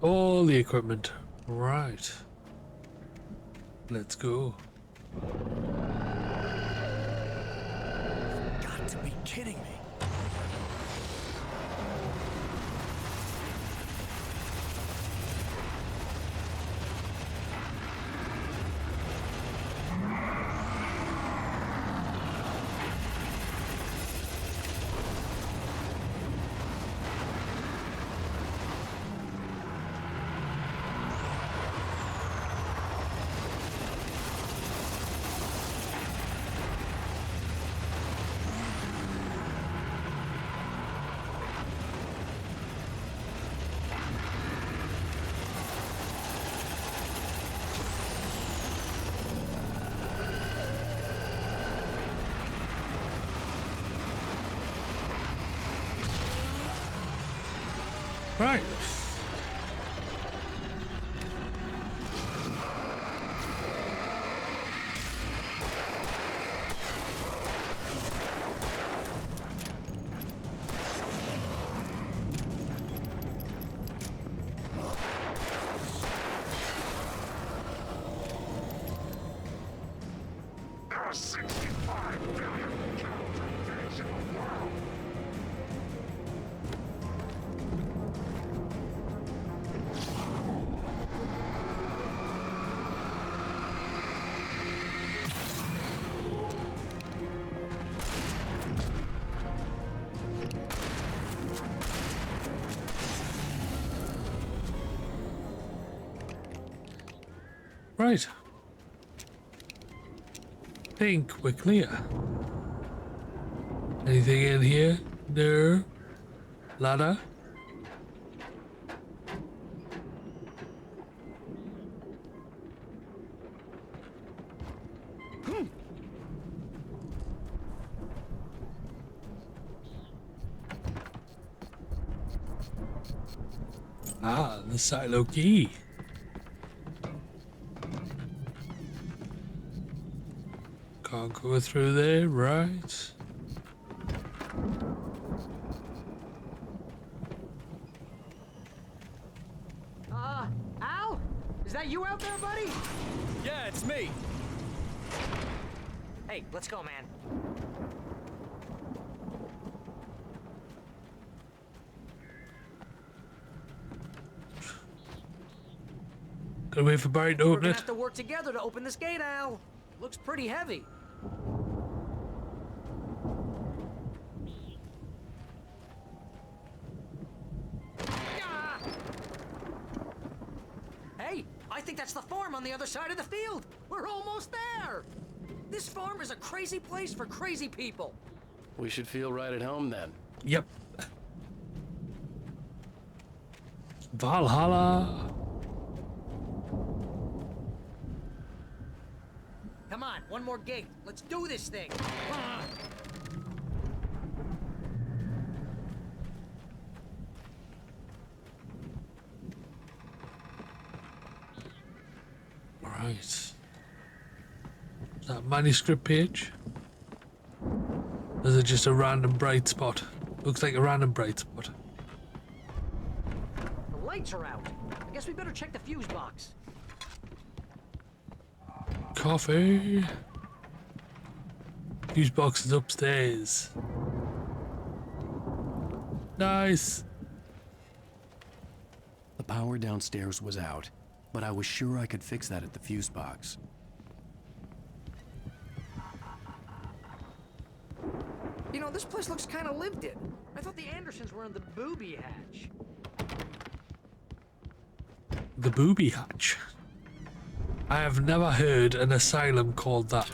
All the equipment. Right. Let's go. Got to be kidding me. Right. Right. Think we're clear. Anything in here? No. Ladder? Ah, the silo key. Can't go through there, right? Al? Is that you out there, buddy? Yeah, it's me. Hey, let's go, man. Gotta wait for Barry to We're open gonna it. have to work together to open this gate, Al. Looks pretty heavy. Hey, I think that's the farm on the other side of the field. We're almost there. This farm is a crazy place for crazy people. We should feel right at home then. Yep. Valhalla. Come on, one more gate. Let's do this thing. Right. Is that manuscript page? Or is it just a random bright spot? Looks like a random bright spot. The lights are out. I guess we better check the fuse box. Coffee. Fuse box is upstairs. Nice. The power downstairs was out, but I was sure I could fix that at the fuse box. You know, this place looks kind of lived in. I thought the Andersons were in the booby hatch. The booby hatch. I have never heard an asylum called that.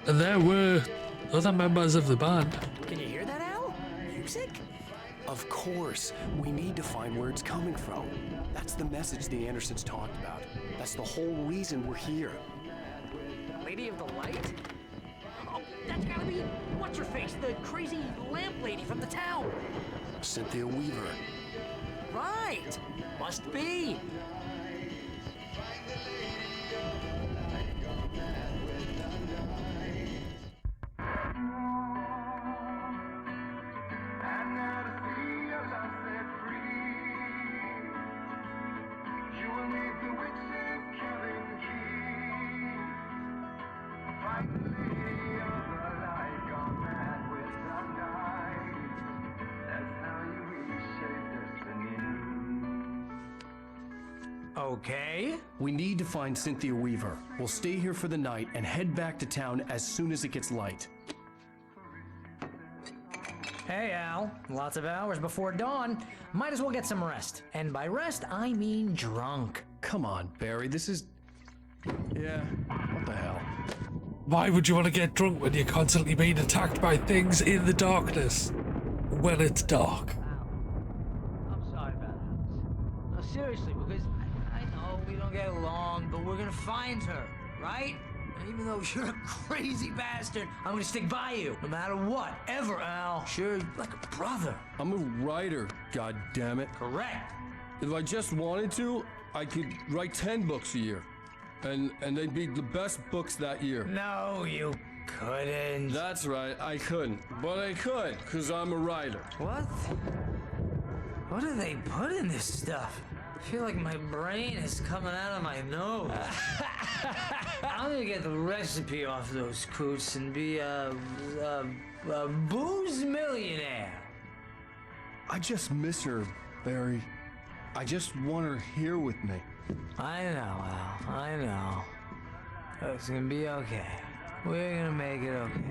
And there were other members of the band. Can you hear that, Al? Music? Of course. We need to find where it's coming from. That's the message the Andersons talked about. That's the whole reason we're here. Lady of the Light? Oh, that's gotta be what's-her-face, the crazy lamp lady from the town. Cynthia Weaver. Right! Must be. Okay. We need to find Cynthia Weaver. We'll stay here for the night and head back to town as soon as it gets light. Hey, Al. Lots of hours before dawn. Might as well get some rest. And by rest, I mean drunk. Come on, Barry. This is... Yeah, what the hell? Why would you want to get drunk when you're constantly being attacked by things in the darkness? When it's dark. I'm sorry about that. No, seriously, because I know we don't get along, but we're gonna find her, right? And even though you're a crazy bastard, I'm gonna stick by you, no matter what, ever, Al. Sure, like a brother. I'm a writer, God damn it. Correct. If I just wanted to, I could write 10 books a year. And they'd be the best books that year. No, you couldn't. That's right, I couldn't. But I could, because I'm a writer. What? What do they put in this stuff? I feel like my brain is coming out of my nose. I'm gonna get the recipe off those coots and be a booze millionaire. I just miss her, Barry. I just want her here with me. I know, Al. I know. It's gonna be okay. We're gonna make it okay.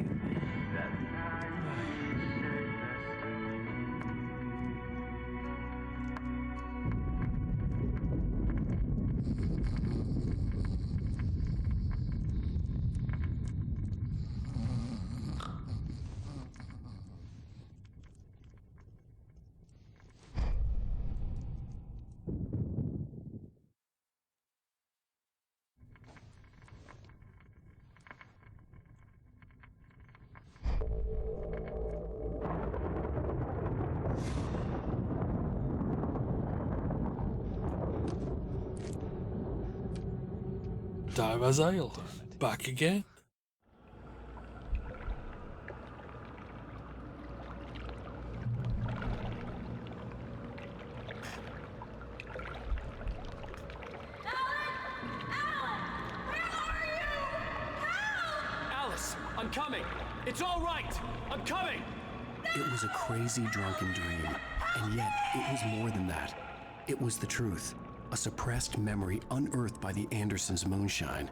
Diver's Ale. Back again. Alice, I'm coming. It's all right. I'm coming. It was a crazy drunken dream, and yet it was more than that. It was the truth, a suppressed memory unearthed by the Andersons' moonshine.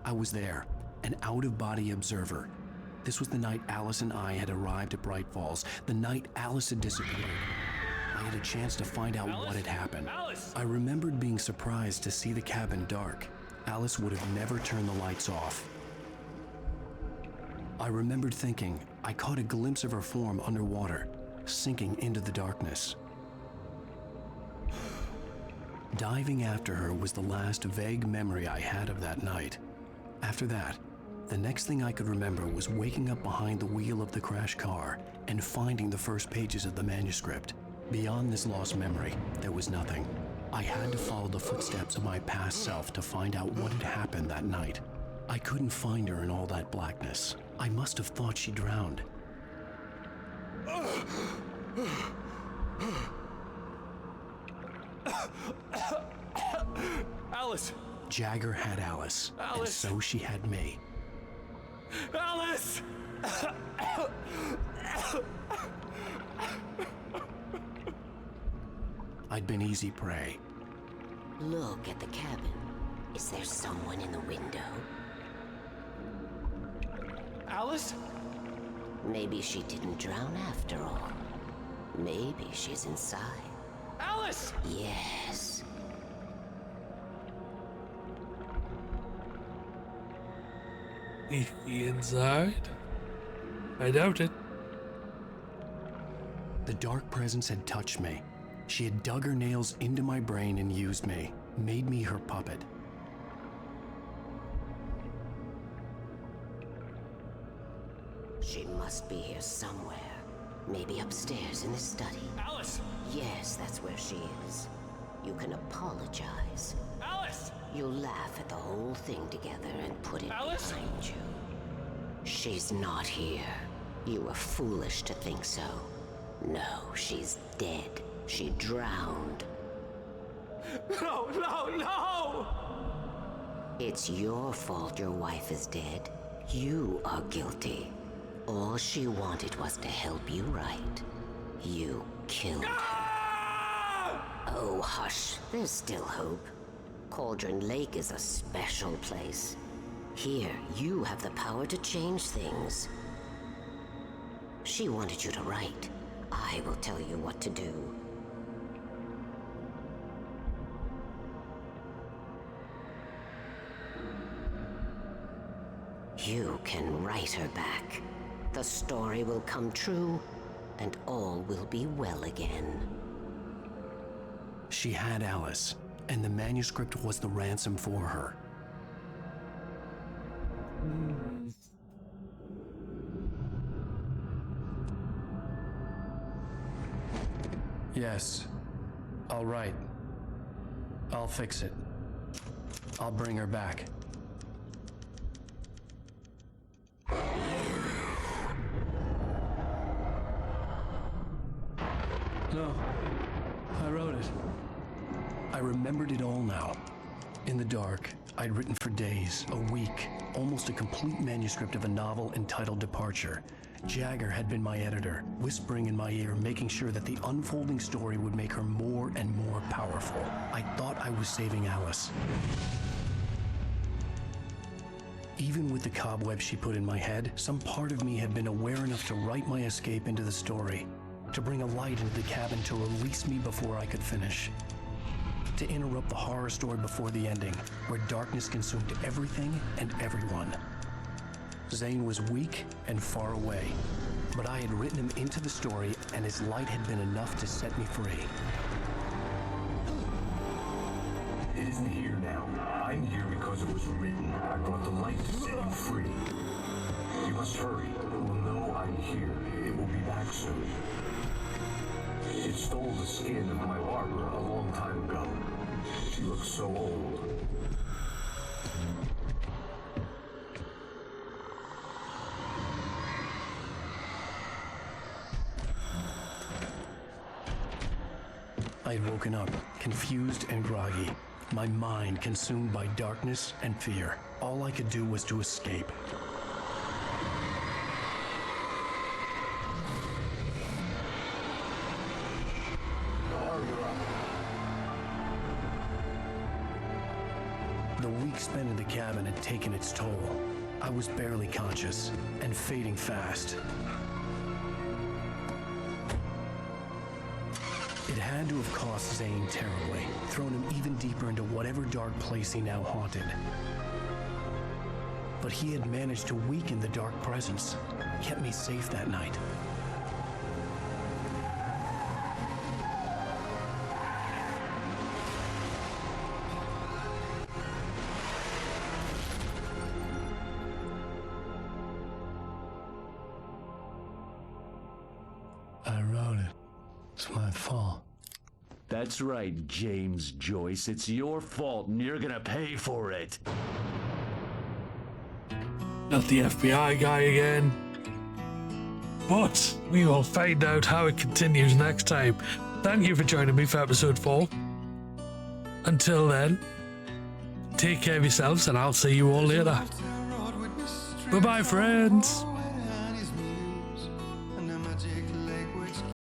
I was there, an out-of-body observer. This was the night Alice and I had arrived at Bright Falls, the night Alice had disappeared. I had a chance to find out what had happened. Alice! I remembered being surprised to see the cabin dark. Alice would have never turned the lights off. I remembered thinking I caught a glimpse of her form underwater, sinking into the darkness. Diving after her was the last vague memory I had of that night. After that, the next thing I could remember was waking up behind the wheel of the crashed car and finding the first pages of the manuscript. Beyond this lost memory, there was nothing. I had to follow the footsteps of my past self to find out what had happened that night. I couldn't find her in all that blackness. I must have thought she drowned. Alice! Jagger had Alice, and so she had me. Alice! I'd been easy prey. Look at the cabin. Is there someone in the window? Alice? Maybe she didn't drown after all. Maybe she's inside. Alice! Yes. Sneaky inside? I doubt it. The dark presence had touched me. She had dug her nails into my brain and used me, made me her puppet. She must be here somewhere. Maybe upstairs in the study. Alice! Yes, that's where she is. You can apologize. Alice! You'll laugh at the whole thing together and put it Alice? behind you. She's not here. You were foolish to think so. No, she's dead. She drowned. No, no, no! It's your fault your wife is dead. You are guilty. All she wanted was to help you right. You killed her. Oh, hush. There's still hope. Cauldron Lake is a special place. Here, you have the power to change things. She wanted you to write. I will tell you what to do. You can write her back. The story will come true, and all will be well again. She had Alice, and the manuscript was the ransom for her. Yes, I'll write. I'll fix it. I'll bring her back. No, I wrote it. I remembered it all now. In the dark, I'd written for days, a week, almost a complete manuscript of a novel entitled Departure. Jagger had been my editor, whispering in my ear, making sure that the unfolding story would make her more and more powerful. I thought I was saving Alice. Even with the cobwebs she put in my head, some part of me had been aware enough to write my escape into the story, to bring a light into the cabin to release me before I could finish, to interrupt the horror story before the ending, where darkness consumed everything and everyone. Zane was weak and far away, but I had written him into the story, and his light had been enough to set me free. It isn't here now. I'm here because it was written. I brought the light to set you free. You must hurry. It will know I'm here. It will be back soon. It stole the skin of my Barbara a long time ago. She looks so old. I had woken up, confused and groggy, my mind consumed by darkness and fear. All I could do was to escape. The week spent in the cabin had taken its toll. I was barely conscious and fading fast. It had to have cost Zane terribly, thrown him even deeper into whatever dark place he now haunted. But he had managed to weaken the dark presence, kept me safe that night. I wrote it. It's my fault. That's right, James Joyce. It's your fault, and you're gonna pay for it. Not the FBI guy again. But we will find out how it continues next time. Thank you for joining me for episode 4. Until then, take care of yourselves, and I'll see you all later. Bye-bye, friends.